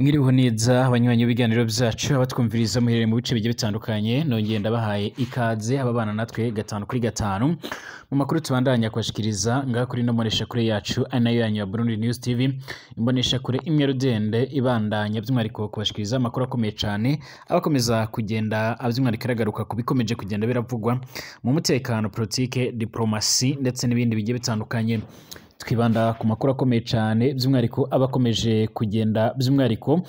Mwiriwe neza abanywanyi b'ibiganiro byacu abatwumviriza muherere mu bice bigiye bitandukanye nongeye ndabahaye ikaze ababana natwe gatanu kuri gatanu mu makuru tubandanya kwashikiriza ngaha kuri no monesha kure yacu ari nayo yanyu ya Burundi News TV imbonesha kure imwe rudende ibandanya by'umwariko kubashikiriza amakuru akomeye cyane abakomeza kugenda aby'umwariko aragaruka kubikomeje kugenda biravugwa mu mutekano politike diplomasi ndetse n'ibindi bigiye bitandukanye twibanda ku makuru akomeye cyane by'umwariko abakomeje kugenda by'umwariko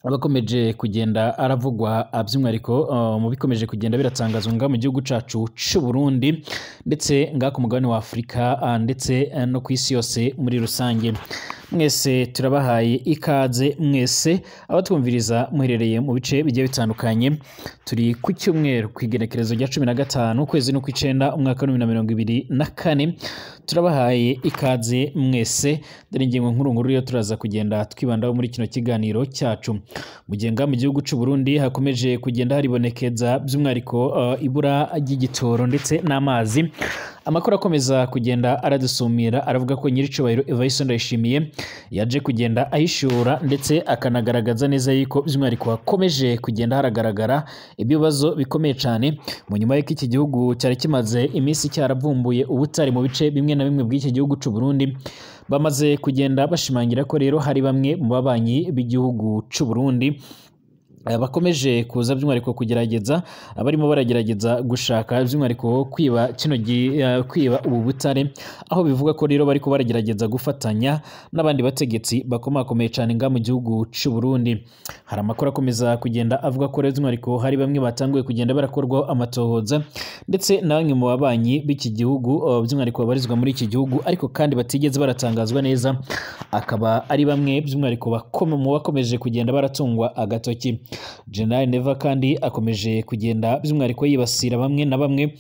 abakomeje kugenda aravugwa by'umwariko mu bikomeje kugenda biratangazwa nga mu gihugu cacu c'u Burundi ndetse nga ku mugabane wa Afrika ndetse no ku isi yose muri rusange mwese turabahaye ikaze mwese abatwumviriza muherereye mu bice bigiye bitandukanye turi ku cyumweru kwigenekerezo rya 15 ukwezi no kw'icenda umwaka wa 2024 turabahaye ikaze mwese dore ingingo nkuru yo turaza kugenda twibandaho muri kino kiganiro cyacu mugenga mu gihugu c'u Burundi hakomeje kugenda haribonekeza by'umwariko ibura ry'igitoro ndetse n'amazi amakuru akomeza kugenda aradusumira aravuga ko nyiricubahiro Evariste Ndayishimiye yaje kugenda ahishura ndetse akanagaragaza neza yuko by'umwariko hakomeje kugenda haragaragara ibibazo bikomeye cyane mu nyuma y'iki iki gihugu cyari kimaze iminsi cyaravumbuye ubutari mu bice bimwe na bimwe bw'iki gihugu c'u Burundi bamaze kugenda bashimangira ko rero hari bamwe mu babanyi b'igihugu c'u Burundi bakomeje kuza by'umwariko kugerageza abarimo baragerageza gushaka by'umwariko kwiba kwiba ubu butare aho bivuga ko rero bariko baragerageza gufatanya n'abandi bategetsi bakomakomeye cyane nga mu gihugu c'u Burundi hari amakuru akomeza kugenda avuga ko rero by'umwariko hari bamwe batanguye kugenda barakorwa amatohoza ndetse na bamwe mu babanyi b'iki gihugu by'umwariko babarizwa muri iki gihugu ariko kandi batigeze baratangazwa neza akaba ari bamwe by'umwariko bakomeje kugenda baratungwa agatoki General Neva kandi akomeje kugenda by'umwariko yibasira bamwe na bamwe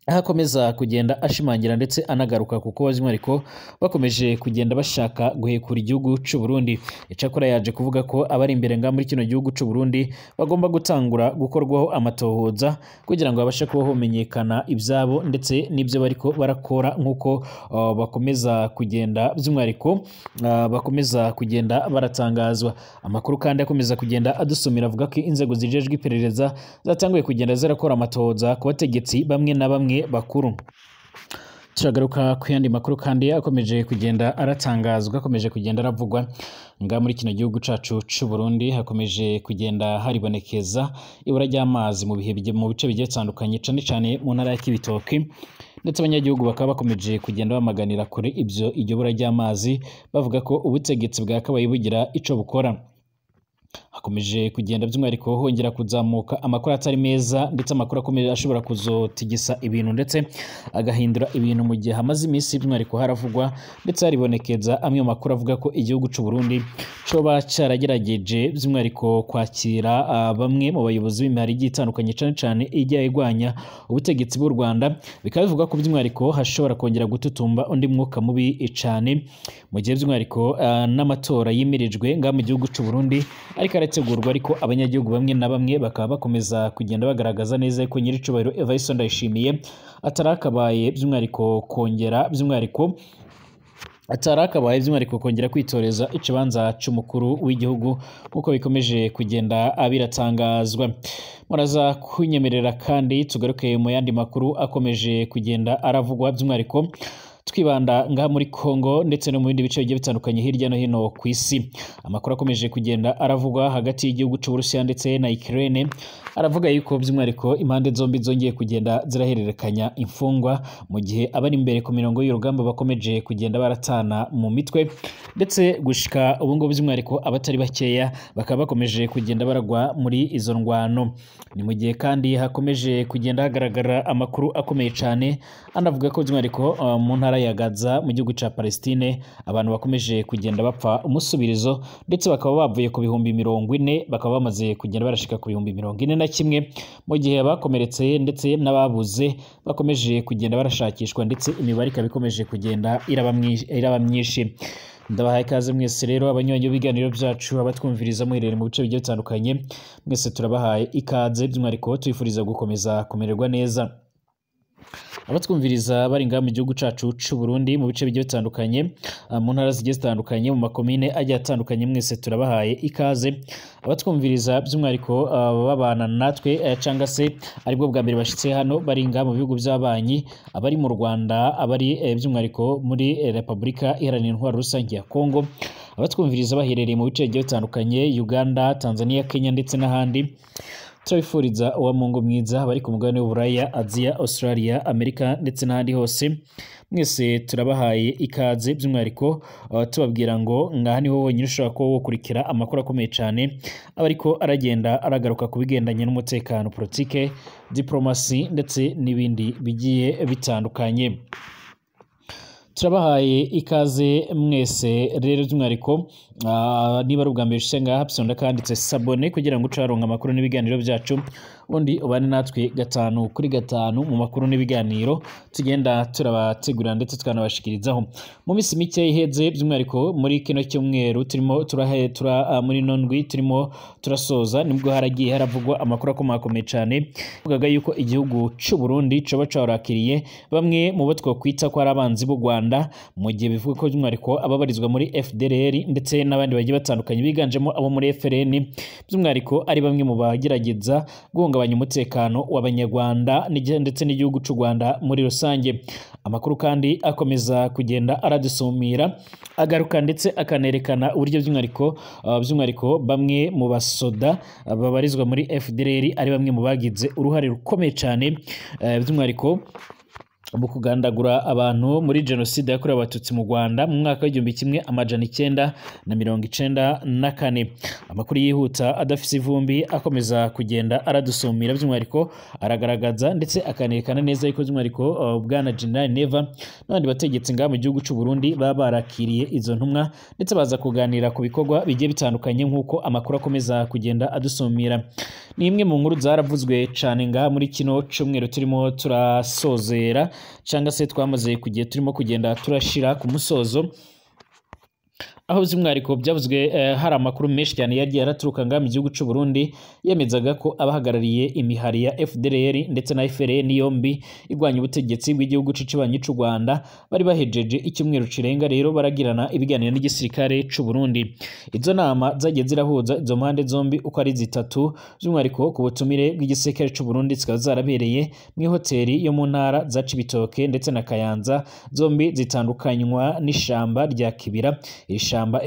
akomeza kugenda ashimangira ndetse anagaruka kuko bazimwariko bakomeje kugenda bashaka guhekura igihugu c'u Burundi icakora yaje kuvuga ko abari imbere nga muri kino gihugu c'u Burundi bagomba gutangura gukorwaho amatohoza kugira ngo babashe kubaho menyekana ibyabo ndetse n'ibyo bariko barakora nkuko bakomeza kugenda by'umwariko bakomeza kugenda baratangazwa amakuru kandi akomeza kugenda adusumira avuga ko inzego zijejwe iperereza zatanguye kugenda zirakora amatohoza ku bategetsi bamwe na bamwe bakuru turagaruka ku yandi makuru kandi akomeje kugenda aratangazwa akomeje kugenda aravugwa nga muri kino gihugu cacu c'u Burundi hakomeje kugenda haribonekeza ibura ry'amazi mu bice bigiye bitandukanye cyane cyane mu ntara ya Kibitoke ndetse abanyagihugu bakaba bakomeje kugenda bamaganira kure iryo bura ry'amazi bavuga ko ubutegetsi bwakabaye bugira ico bukora hakomeje kugenda by'umwariko hongera kuzamuka amakuru atari meza ndetse amakuru akomeje ashobora kuzotigisa ibintu ndetse agahindura ibintu mu gihe hamaze iminsi by'umwariko haravugwa ndetse haribonekeza amwe mu makuru avuga ko igihugu c'u Burundi coba caragerageje by'umwariko kwakira bamwe mu bayobozi b'imihari igiye itandukanye cyane cyane ijya igwanya ubutegetsi bw'u Rwanda bikaba bivuga ko by'umwariko hashobora kongera gututumba undi mwuka mubi cyane mu gihe by'umwariko n'amatora yimirijwe nga mu gihugu c'u Burundi ariko arategurwa ariko abanyagihugu bamwe na bamwe bakaba bakomeza kugenda bagaragaza neza ko nyiricubahiro Evariste Ndayishimiye atarakabaye by'umwariko kongera by'umwariko kongera kwitoreza ikibanza c'umukuru w'igihugu nkuko bikomeje kugenda abiratangazwa muraza kunyemerera kandi tugaruke mu yandi makuru akomeje kugenda aravugwa by'umwariko twibanda ngaha muri Kongo ndetse no mu bindi bice bigiye bitandukanye hirya no hino ku isi amakuru akomeje kugenda aravugwa hagati y'igihugu c'u Burusiya ndetse na Ukraine aravuga yuko by'umwariko impande zombi zongeye kugenda zirahererekanya imfungwa mu gihe abari imbere ku mirongo y'urugamba bakomeje kugenda baratana mu mitwe ndetse gushika ubu ngubu by'umwariko abatari bakeya bakaba bakomeje kugenda baragwa muri izo ndwano ni mu gihe kandi hakomeje kugenda hagaragara amakuru akomeye cyane anavuga ko by'umwariko mu ntara ya Gaza mu gihugu ca Palestine abantu bakomeje kugenda bapfa umusubirizo ndetse bakaba bavuye ku bihumbi 40 bakaba bamaze kugenda barashika ku bihumbi 41 mu gihe bakomeretse ndetse n'ababuze bakomeje kugenda barashakishwa ndetse imibare ikaba ikomeje kugenda iraba myinshi ndabahaye ikaze mwese rero abanywanyi b'ibiganiro byacu abatwumviriza muherere mu bice bigiye bitandukanye mwese turabahaye ikaze by'umwariko twifuriza gukomeza kumererwa neza abatwumviriza bari ngaha mu gihugu cacu c'u Burundi mu bice bigiye bitandukanye mu ntara zigiye zitandukanye mu makomine agiye atandukanye mwese turabahaye ikaze abatwumviriza by'umwariko babana natwe cyangwa se aribwo bwa mbere bashitse hano bari ngaha mu bihugu by'abanyi abari mu Rwanda abari by'umwariko muri Repubulika Iharanira Intwaro Rusange ya Kongo abatwumviriza baherereye mu bice bigiye bitandukanye Uganda, Tanzania, Kenya ndetse n'ahandi turabifuriza uwa Mungu mwiza bari ku mugabane w'Uburaya, Aziya, Australia, Amerika ndetse n'ahandi hose mwese turabahaye ikaze by'umwariko tubabwira ngo ngaha niho wonyine ushobora kuba wokurikira amakuru akomeye cyane aba ariko aragenda aragaruka ku bigendanye n'umutekano, politike, diplomasi ndetse n'ibindi bigiye bitandukanye. Turabahaye ikaze mwese rero by'umwariko niba ari ubwa mbere ushyize ngaha pisonda kanditse sabone kugira ngo ucaronka amakuru n'ibiganiro byacu ubundi ubane natwe 5 kuri 5 mu makuru n'ibiganiro tugenda turabategurira ndetse tukanabashikirizaho mu minsi mike iheze by'umwariko muri kino cyumweru turimo muri nondwi turimo turasoza nibwo haragiye haravugwa amakuru akomakomeye cyane vugaga yuko igihugu cy'u Burundi coba carakiriye bamwe mu bo twokwita ko ari abanzi b'u Rwanda mu gihe bivuga ko by'umwariko ababarizwa muri FDLR ndetse n'abandi bagiye batandukanye biganjemo abo muri FRN by'umwariko ari bamwe mu bagerageza guhungabanya umutekano w'abanyarwanda ndetse n'igihugu cy'u Rwanda muri rusange. Amakuru kandi akomeza kugenda aradusumira agaruka ndetse akanerekana uburyo by'umwariko bamwe mu basoda babarizwa muri FDLR ari bamwe mu bagize uruhare rukomeye cyane by'umwariko mu kugandagura abantu muri genocide yakorewe abatutsi mu Rwanda mu mwaka w'1994. Amakuru yihuta adafise ivumbi akomeza kugenda aradusumira by'umwariko aragaragaza ndetse akanerekana neza yuko by'umwariko bwana General Neva n'abandi bategetsi ngaha mu gihugu cy'u Burundi baba barakiriye izo ntumwa ndetse baza kuganira ku bikorwa bigiye bitandukanye nk'uko amakuru akomeza kugenda adusumira. Ni imwe mu nkuru zaravuzwe cyane ngaha muri kino cyumweru turimo turasozera cyangwa se twamaze kugiye turimo kugenda turashira ku musozo aho by'umwariko byavuzwe hari amakuru menshi cyane yagiye araturuka ngaha mu gihugu cy'u Burundi yemezaga ko abahagarariye imihari ya FDLR ndetse na FRN yombi igwanya ubutegetsi bw'igihugu cicibanyi cy'u Rwanda bari bahejeje icyumweru cirenga rero baragirana ibiganiro n'igisirikare cy'u Burundi. Izo nama zagiye zirahuza izo mpande zombi uko ari zitatu by'umwariko ku butumire bw'igisirikare cy'u Burundi zikaba zarabereye mu hoteli yo mu ntara za Cibitoke ndetse na Kayanza zombi zitandukanywa n'ishamba rya Kibira.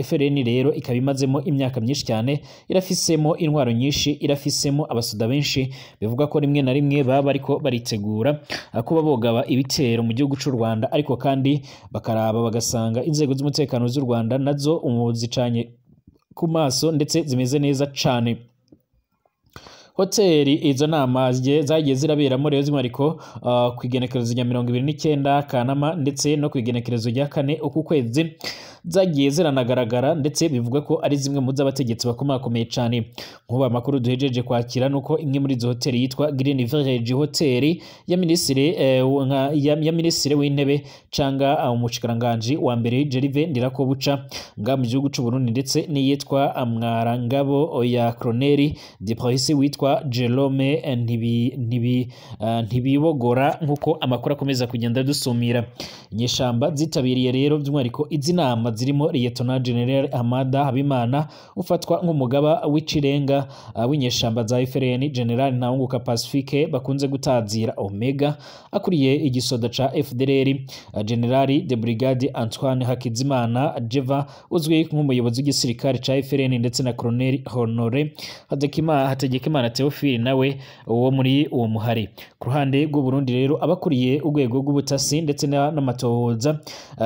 FRN rero ikaba imazemo imyaka myinshi cyane irafisemo intwaro nyinshi irafisemo abasoda benshi bivuga ko rimwe na rimwe baba ariko baritegura kuba bogaba ibitero mu gihugu cy'u Rwanda ariko kandi bakaraba bagasanga inzego z'umutekano z'u Rwanda nazo umuzicanye ku maso ndetse zimeze neza cyane. Hoteli izo nama zagiye ziraberamo rero by'umwariko ku igenekerezo rya 29 Kanama ndetse no ku igenekerezo rya 4 uku kwezi zagiye ziranagaragara ndetse bivuga ko ari zimwe mu z'abategetsi bakomakomeye cyane. Nk'ubu amakuru duhejeje kwakira nuko imwe muri izo hoteli yitwa Green Village Hotel ya minisitiri w'intebe canga umushikiranganje wa mbere Gervais Ndirakobuca nga mu gihugu cy'u Burundi ndetse n'iyitwa Mwarangabo ya Colonel de Police witwa Jerome ntibibogora nk'uko amakuru akomeza kugenda dusumira. Inyeshamba zitabiriye rero by'umwariko izi nama zirimo Lieutenant General Amada Habimana ufatwa nk'umugaba w'ikirenga w'inyeshamba za FRN, General Ntawunguka Pacifique bakunze gutazira Omega akuriye igisoda ca FDLR, General de Brigade Antoine Hakizimana Jeva uzwi nk'umuyobozi w'igisirikare ca FRN ndetse na Colonel Honore Hategekimana Theophile nawe uwo muri uwo muhari. Ku ruhande rw'u Burundi rero abakuriye urwego rw'ubutasi ndetse n'amatohoza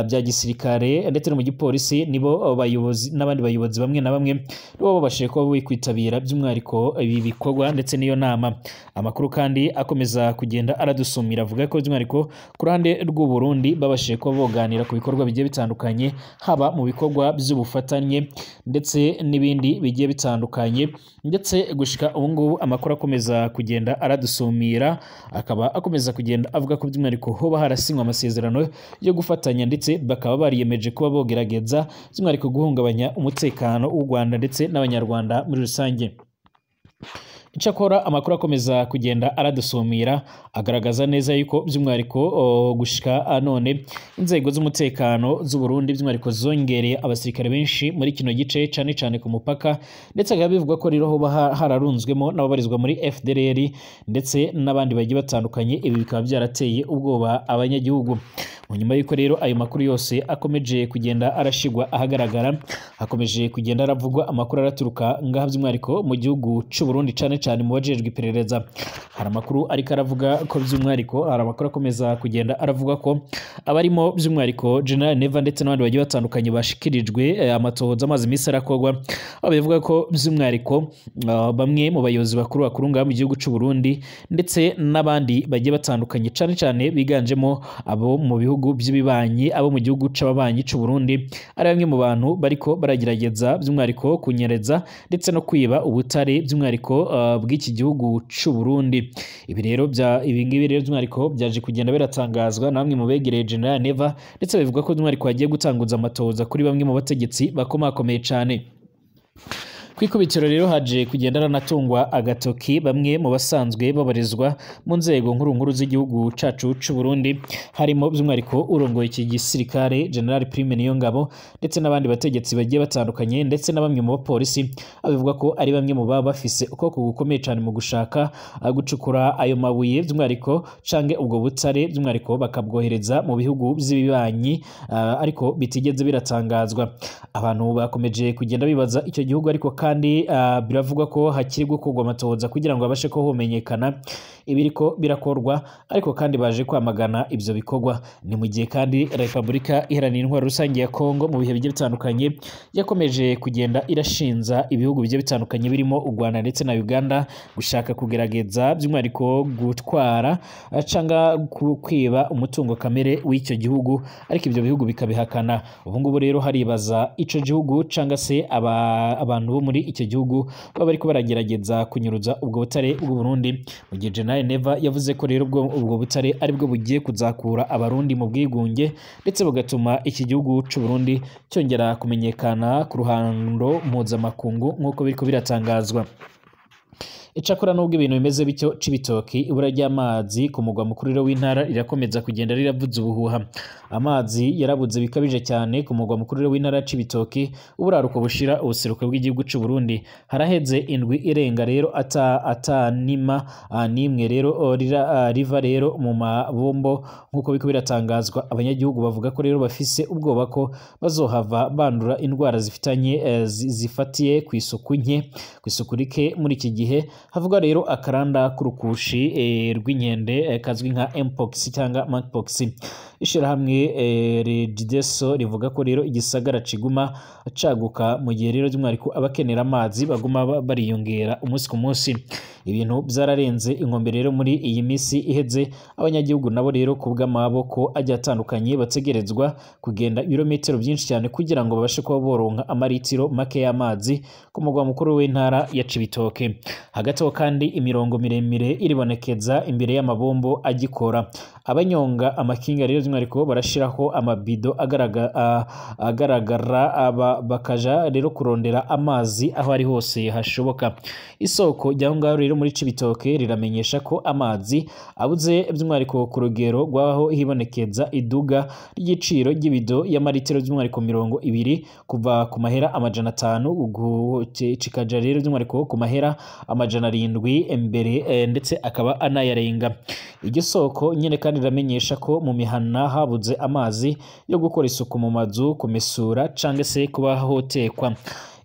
bya gisirikare ndetse no mu gipolisi nibo bayobozi n'abandi bayobozi bamwe na bamwe bo babashije kuba bikwitabira by'umwariko ibi bikorwa ndetse niyo nama. Amakuru kandi akomeza kugenda aradusumira avuga ko by'umwariko ku ruhande rw'u Burundi babashije kuba boganira ku bikorwa bigiye bitandukanye haba mu bikorwa by'ubufatanye ndetse n'ibindi bigiye bitandukanye ndetse gushika ubu ngubu amakuru akomeza kugenda aradusumira akaba akomeza kugenda avuga ko by'umwariko hoba harasinywa amasezerano yo gufatanya ndetse bakaba bariyemeje kuba bogerageza by'umwariko guhungabanya umutekano w'u Rwanda ndetse n'abanyarwanda muri rusange. Icyakora amakuru akomeza kugenda aradusumira agaragaza neza yuko by'umwihariko gushika none inzego z'umutekano z'u Burundi by'umwihariko zongereye abasirikare benshi muri kino gice cyane cyane ku mupaka, ndetse akaba bivugwa ko rero hoba hararunzwemo n'ababarizwa muri FDLR ndetse n'abandi bagiye batandukanye. Ibi bikaba byarateye ubwoba abanyagihugu. Mu nyuma y'uko rero ayo makuru yose akomeje kugenda arashigwa ahagaragara, hakomeje kugenda aravugwa amakuru araturuka ngaha by'umwihariko mu gihugu cy'u Burundi cyane cyane mu bajejwe iperereza. Hari amakuru ariko aravuga ko by'umwihariko hari amakuru akomeza kugenda aravuga ko abarimo by'umwihariko General Neva ndetse n'abandi bagiye batandukanye bashikirijwe amatohoza amazi misi arakogwa, aho bivuga ko by'umwihariko bamwe mu bayobozi bakuru ngaha mu gihugu cy'u Burundi ndetse n'abandi bagiye batandukanye cyane cyane biganjemo abo mu bihugu by'ibibanyi, abo mu gihugu c'ababanyi cy'u Burundi, ari bamwe mu bantu bariko baragerageza by'umwihariko kunyereza ndetse no kwiba ubutare by'umwihariko bw'iki gihugu cy'u Burundi. Ibi ngibi rero by'umwihariko byaje kugenda biratangazwa na bamwe mu begereye General Neva, ndetse bivuga ko by'umwihariko hagiye gutanguza amatohoza kuri bamwe mu bategetsi bakomakomeye cyane. Kwikubitiro rero haje kugenda ranatungwa agatoki bamwe mu basanzwe babarizwa mu nzego nkuru z'igihugu cacu c'u Burundi, harimo by'umwihariko urongoye iki gisirikare General Prime Niyongabo ndetse n'abandi bategetsi bagiye batandukanye, ndetse na bamwe mu bapolisi abivuga ko ari bamwe mu baba bafise ukoko gukomeye cyane mu gushaka gucukura ayo mabuye by'umwihariko canke ubwo butare by'umwihariko bakabwohereza mu bihugu by'ibibanyi, ariko bitigeze biratangazwa. Abantu bakomeje kugenda bibaza icyo gihugu, ariko kandi biravugwa ko hakiri gukorwa amatohoza kugira ngo abashe ko homenyekana ibiriko birakorwa, ariko kandi baje kwamagana ivyo bikorwa. Ni mu gihe kandi Repubulika Iharanira Intwaro Rusange ya Kongo mu bihe bigiye bitandukanye yakomeje kugenda irashinza ibihugu bigiye bitandukanye birimo u Rwanda ndetse na Uganda gushaka kugerageza by'umwihariko gutwara canga kwiba umutungo kamere w'icyo gihugu, ariko ivyo bihugu bikabihakana. Ubu ngubu rero haribaza ico gihugu canga se abantu bo muri icyo gihugu baba bariko baragerageza kunyuruza ubwo butare bw'u Burundi, mu gihe General Neva yavuze ko rero ubwo butare aribwo bugiye kuzakura abarundi mu bwigunge, ndetse bugatuma iki gihugu cy'u Burundi cyongera kumenyekana ku ruhando mpuzamakungu nk'uko biriko biratangazwa. Icakora nubwo ibintu bimeze bityo Cibitoki, ibura ry'amazi ku mugwa mukuru rero w'intara rirakomeza kugenda riravuza ubuhuha. Amazi yarabuze bikabije cyane ku mugwa mukuru rero w'intara Cibitoki, uburaruko bushira ubuseruko bw'igihugu cy'u Burundi. Haraheze indwi irenga rero atanima nimwe rero riva rero mu mabombo nk'uko biko biratangazwa. Abanyagihugu bavuga ko rero bafise ubwoba ko bazohava bandura indwara zifatiye ku isuku rike muri iki gihe. Havuga rero akaranda k'urukushi rw'inkende kazwi nka mpox cyangwa monkeypox. Ishirahamwe Regideso rivuga ko rero igisagara ciguma caguka mu gihe rero by'umwihariko abakenera amazi baguma bariyongera umunsi ku munsi. Ibintu byararenze inkombe rero muri iyi misi iheze, abanyagihugu nabo rero ku bw'amaboko agiye atandukanye bategerezwa kugenda ibirometero byinshi cyane kugira ngo babashe kuba boronka amaritiro make y'amazi ku mugwa mukuru w'intara ya Cibitoke. Hagati aho kandi imirongo miremire iribonekeza imbere y'amabombo agikora. Abanyonga amakinga rero by'umwihariko barashiraho amabido agaragara bakaja rero kurondera amazi aho ari hose hashoboka. Isoko ryaho ngaho rero muri Cibitoke riramenyesha ko amazi abuze by'umwihariko ku rugero rwaho hibonekeza iduga ry'igiciro ry'ibido y'amaritiro by'umwihariko 20 kuva ku mahera 500 cikaja rero by'umwihariko ku mahera 700 imbere, ndetse akaba anayarenga. Iryo soko nyene kandi riramenyesha ko mu mihana habuze amazi yo gukora isuku mu mazu, kumesura canke se kuba hotekwa.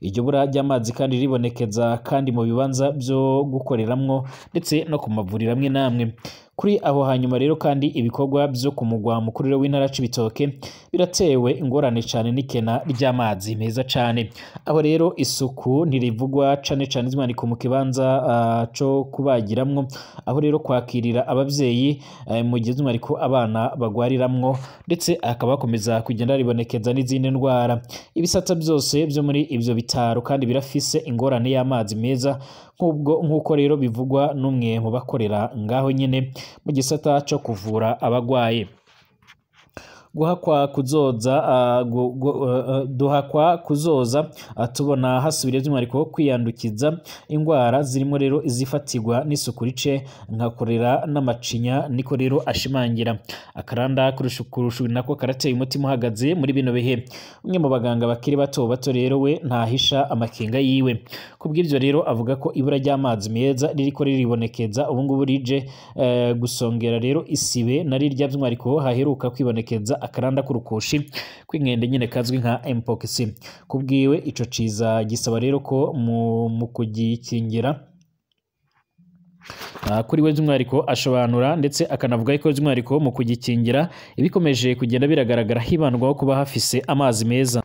Iryo bura ry'amazi kandi ribonekeza kandi mu bibanza byo gukoreramwo ndetse no ku mavuriro amwe namwe. Kuri aho hanyuma rero kandi ibikorwa byo ku mugwa mukuru w'intara Cibitoke biratewe ingorane cyane n'ikena ry'amazi meza cyane. Aho rero isuku ntirivugwa cane by'umwihariko mu kibanza cyo kubagiramwo, aho rero kwakirira abavyeyi mu gihe by'umwihariko abana bagwariramwo, ndetse akaba bakomeza kugenda ribonekeza n'izindi ndwara. Ibisata byose byo muri ivyo bitaro kandi birafise ingorane y'amazi meza, nk'uko rero bivugwa n'umwe mu bakorera ngaho nyene mu gisata cyo kuvura abagwaye. duhakwa kuzoza tubona hasubiriye by'umwihariko kwiyandukiza indwara zirimo rero izifatirwa n'isuku rice nka korera n'amacinya, niko rero ashimangira. Akaranda kurusha nako karateye umutima uhagaze muri bino bihe. Umwe mu baganga bakiri bato rero we ntahisha amakenga yiwe. Kubw'ibyo rero avuga ko ibura ry'amazi meza ririko riribonekeza ubu ngubu rije gusongera rero isibe na rirya by'umwihariko haheruka kwibonekeza akaranda k'urukushi kw'inkende nyine kazwi nka mpox. Kubwiwe ico ciza gisaba rero ko mu kugikingira kuri we by'umwihariko ashobanura ndetse akanavuga ko by'umwihariko mu kugikingira ibikomeje kugenda biragaragara hibandwaho kuba hafise amazi meza.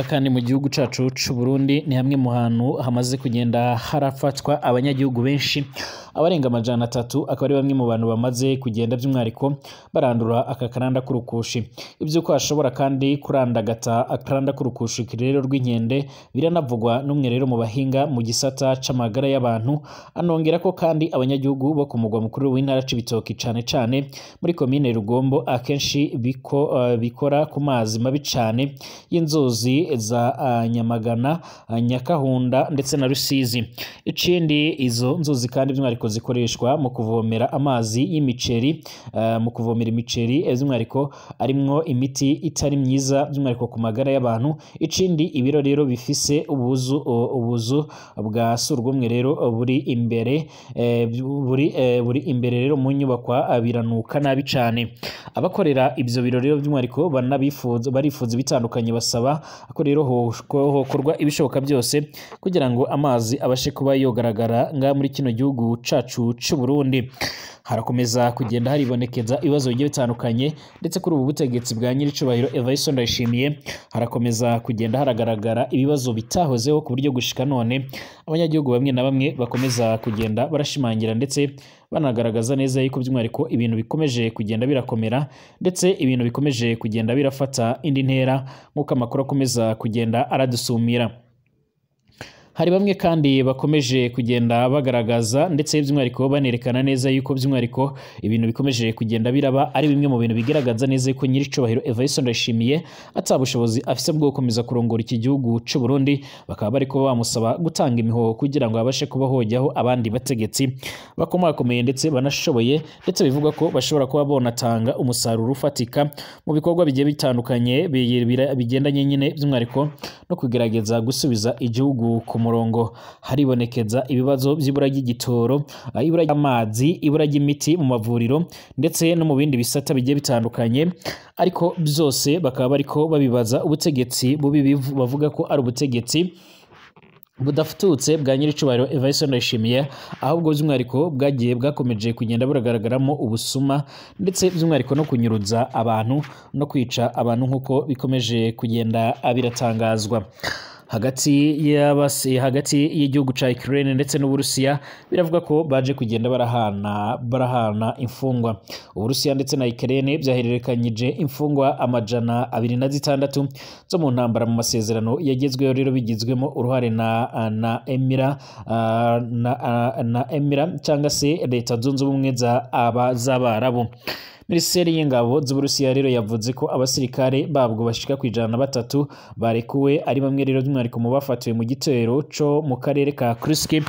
Kandi mu gihugu cacu c'u Burundi ni hamwe mu hantu hamaze kugenda harafatwa abanyagihugu benshi abarenga 300 akaba ari bamwe mu bantu bamaze kugenda by'umwihariko barandura aka karanda k'urukushi. Ibyo ko ashobora kandi kurandagata akaranda k'urukushi rero rw'inkende biranavugwa n'umwe rero mu bahinga mu gisata c'amagara y'abantu, anongera ko kandi abanyagihugu bo ku mugwa mukuru w'intara c'Ibitoki cane muri komine Rugombo akenshi bikora ku mazi mabi cane y'inzuzi za Nyamagana, Nyakahunda ndetse na Rusizi. Ikindi izo nzuzi kandi by'umwihariko zikoreshwa mu kuvomera amazi y'imiceri, mu kuvomera imiceri by'umwihariko arimwo imiti itari myiza by'umwihariko ku magara y'abantu. Ikindi ibiro rero bifise ubuzu bwa surwumwe rero buri imbere rero mu nyubakwa biranuka nabi cane. Abakorera ibyo biro rero by'umwihariko barifuza bitandukanye, basaba ko rero hokorwa ibishoboka byose kugira ngo amazi abashe kuba yogaragara nga muri kino gihugu cacu c'u Burundi. Harakomeza kugenda haribonekeza ibibazo bigiye bitandukanye, ndetse kuri ubu butegetsi bwa nyiricubahiro Evariste Ndayishimiye harakomeza kugenda haragaragara ibibazo bitahozeho ku buryo gushika none abanyagihugu bamwe na bamwe bakomeza kugenda barashimangira ndetse banagaragaza neza yuko by'umwihariko ibintu bikomeje kugenda birakomera ndetse ibintu bikomeje kugenda birafata indi ntera nk'uko amakuru akomeza kugenda aradusumira. Hari bamwe kandi bakomeje kugenda bagaragaza ndetse by'umwihariko banerekana neza yuko by'umwihariko ibintu bikomeje kugenda biraba ari bimwe mu bintu bigaragaza neza yuko nyiricubahiro Evariste Ndayishimiye atabushobozi afise bwo gukomeza kurongora iki gihugu c'u Burundi. Bakaba bariko bamusaba gutanga imihoho kugira ngo abashe kuba hojyaho abandi bategetsi bakomakomeye ndetse banashoboye, ndetse bivuga ko bashobora kuba bonatanga umusaruro ufatika mu bikorwa bigiye bitandukanye bigendanye nyine by'umwihariko no kugerageza gusubiza igihugu ku murongo. Haribonekeza ibibazo by'ibura ry'igitoro, ibura ry'amazi, ibura ry'imiti mu mavuriro ndetse no mu bindi bisata bigiye bitandukanye, ariko byose bakaba bariko babibaza ubutegetsi bubi bavuga ko ari ubutegetsi budafututse bwa nyiricubahiro Evariste Ndayishimiye, ahubwo by'umwihariko bwakomeje kugenda buragaragaramo ubusuma ndetse by'umwihariko no kunyuruza abantu no kwica abantu nk'uko bikomeje kugenda biratangazwa. Hagati y'igihugu ca Ukraine ndetse n'Uburusiya biravuga ko baje kugenda barahana imfungwa. Uburusiya ndetse na Ukraine byahererekanyije imfungwa 206 zo mu ntambara mu masezerano yagezweho rero bigizwemo uruhare na Emira cyangwa se Leta Zunze Ubumwe z'Abarabu. Minisiteri y'ingabo z'Uburusiya rero yavuze ko abasirikare babwo bashika ku 103 barekuwe, ari bamwe rero by'umwihariko mu bafatiwe mu gitero co mu karere ka Kursk.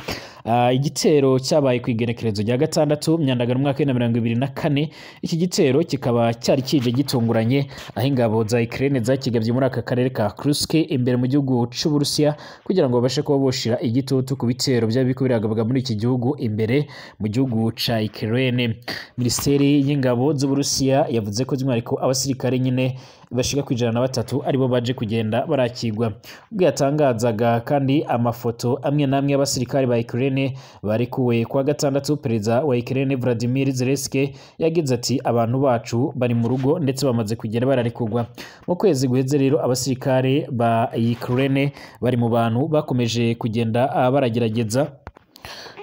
Igitero cyabaye ku igenekerezo rya 6 Myandagano mwaka wa 2024. Iki gitero kikaba cyari kije gitunguranye aho ingabo za Ukraine zakigabye muri aka karere ka Kursk imbere mu gihugu c'Uburusiya kugira ngo babashe kuba boshira igitutu ku bitero by'abiko biragabwa muri iki gihugu imbere mu gihugu ca Ukraine. Minisiteri y'ingabo z'Uburusiya yavuze ko by'umwihariko abasirikare nyine bashika ku 103 aribo baje kugenda barakigwa. Ubwo yatangazaga kandi amafoto amwe namwe y'abasirikare ba Ukraine barekuwe kwa 6, perezida wa Ukraine Vladimir Zelensky yagize ati abantu bacu bari mu rugo ndetse bamaze kugenda bararekurwa. Mu kwezi guheze rero abasirikare ba Ukraine bari mu bantu bakomeje kugenda baragerageza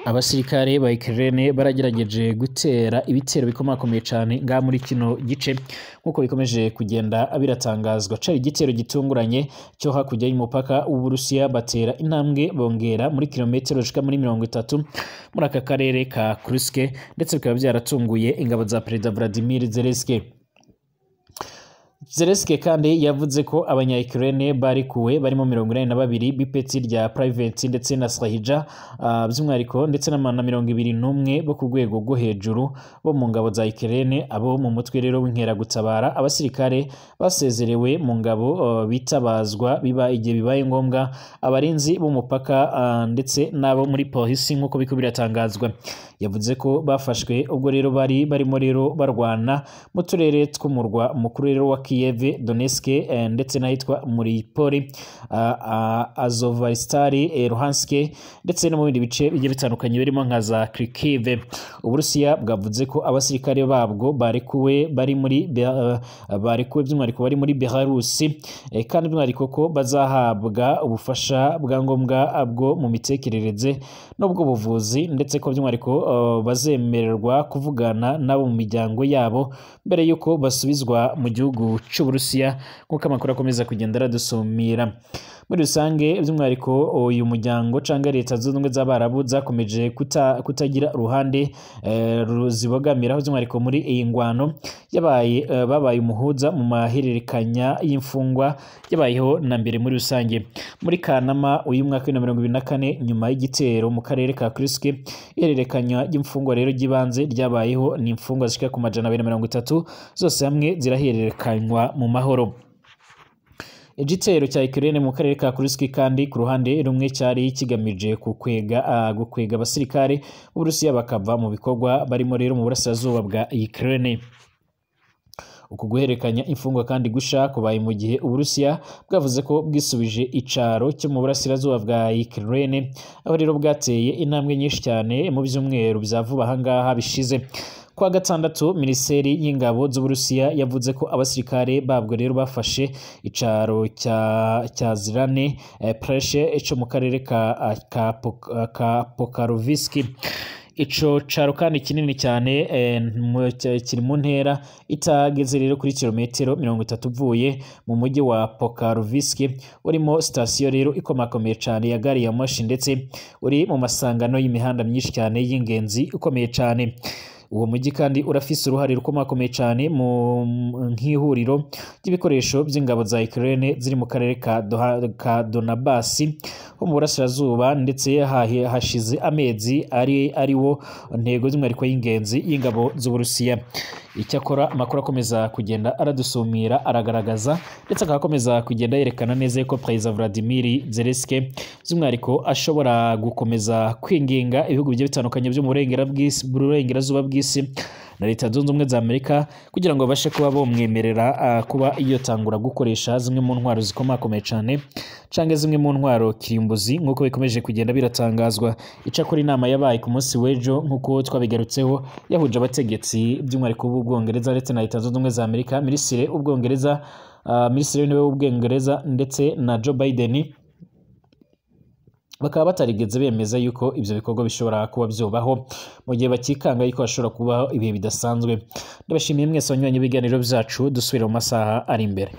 abasirikare ba Ukraine baragerageje gutera ibitero bikomakomeye cyane nga muri kino gice nkuko bikomeje kugenda biratangazwa. Cari igitero gitunguranye cyo hakujya y'umupaka w'Uburusiya, batera intambwe bongera muri kilometero zishika muri 30 muri aka karere ka Kursk, ndetse bikaba byaratunguye ingabo za Perezida Vladimir Zelensky. Zelensky kandi yavuze ko abanya-Ukraine barikuwe barimo 82 b'ipeti rya private ndetse na Sahija by'umwihariko ndetse na 21 bo ku rwego rwo hejuru bo mu ngabo za Ukraine. Abo mu mutwe rero w'inkeragutabara abasirikare basezerewe mu ngabo bitabazwa biba igihe bibaye ngombwa, abarinzi b'umupaka ndetse n'abo muri polisi nk'uko biko biratangazwa. Yavuze ko bafashwe ubwo rero barimo rero barwana mu turere tw'umurwa mukuru rero wa Kiev, Donetsk ndetse n'ahitwa Mariupol, Azovstal, Luhansk ndetse no mu bindi bice bigiye bitandukanye birimo nka za Kharkiv. Uburusiya bwavuze ko abasirikare babwo barekuwe by'umwihariko bari muri Belarus, kandi by'umwihariko ko bazahabwa ubufasha bwa ngombwa bwo mu mitekerereze n'ubwo buvuzi, ndetse ko by'umwihariko bazemererwa kuvugana nabo mu miryango yabo mbere yuko basubizwa mu gihugu cy'Uburusiya, nk'uko amakuru akomeza kugenda aradusumira. Muri rusange by'umwihariko uyu muryango cyangwa leta zunze ubumwe z'Abarabu zakomeje kutagira uruhande zibogamiraho, by'umwihariko muri iyi ngwano babaye umuhuza mu mahererekanya y'imfungwa yabayeho na mbere. Muri rusange muri Kanama uyu mwaka wa 2024 nyuma y'igitero mu karere ka Kursk, ihererekanya ry'imfungwa rero ry'ibanze ryabayeho, ni imfungwa zishika ku 230 zose hamwe zirahererekanywa mu mahoro. Igitero cya Ukraine mu karere ka Kursk kandi ku ruhande rumwe cyari kigamije gukwega abasirikare b'Uburusiya bakava mu bikorwa barimo rero mu burasirazuba bwa Ukraine. Uku guhererekanya imfungwa kandi gusha kubaye mu gihe Uburusiya bwavuze ko bwisubije icaro cyo mu burasirazuba bwa Ukraine, aho rero bwateye intambwe nyinshi cyane mu byumweru bya vuba ahangaha bishize. Kwa gatandatu Minisiteri y'ingabo z'Uburusiya yavuze ko abasirikare babwo rero bafashe icaro cya Zrane Preshe cyo mu karere ka Pokrovsk. Ico caro kandi kinini cyane kiri mu ntera itageze rero kuri kilometero 30 uvuye mu mujyi wa Pokrovsk, urimo sitasiyo rero ikomakomeye cyane ya gari ya moshi, ndetse uri mu masangano y'imihanda myinshi cyane y'ingenzi ukomeye cyane. Uwo mujyi kandi urafise uruhare rukomakomeye cyane mu nk'ihuriro ry'ibikoresho by'ingabo za Ukraine ziri mu karere ka Donbas ho mu burasirazuba, ndetse hashize amezi ariwo ntego z'umwihariko y'ingenzi y'ingabo z'Uburusiya. Icyakora amakuru akomeza kugenda aradusumira aragaragaza ndetse akakomeza kugenda yerekana neza ko Perezida Vladimir Zelensky by'umwihariko ashobora gukomeza kwinginga ibihugu bigiye bitandukanye byo mu burengerazuba bw'isi na Leta Zunze Ubumwe za Amerika kugira ngo babashe kuba bomwemerera kuba yotangura gukoresha zimwe mu ntwaro zikomakomeye cyane canke zimwe mu ntwaro kirimbuzi, nk'uko bikomeje kugenda biratangazwa. Icakora inama yabaye ku munsi w'ejo nk'uko twabigarutseho yahuje abategetsi by'umwihariko b'Ubwongereza ndetse na Leta Zunze Ubumwe za Amerika, Minisitiri w'intebe w'Ubwongereza ndetse na Joe Biden bakaba batarigeze bemeza yuko ibyo bikorwa bishobora kuba byobaho mu gihe bakikanga yuko hashobora kubaho ibihe bidasanzwe. Ndabashimiye mwese abanywanyi b'ibiganiro byacu, dusubira mu masaha ari imbere.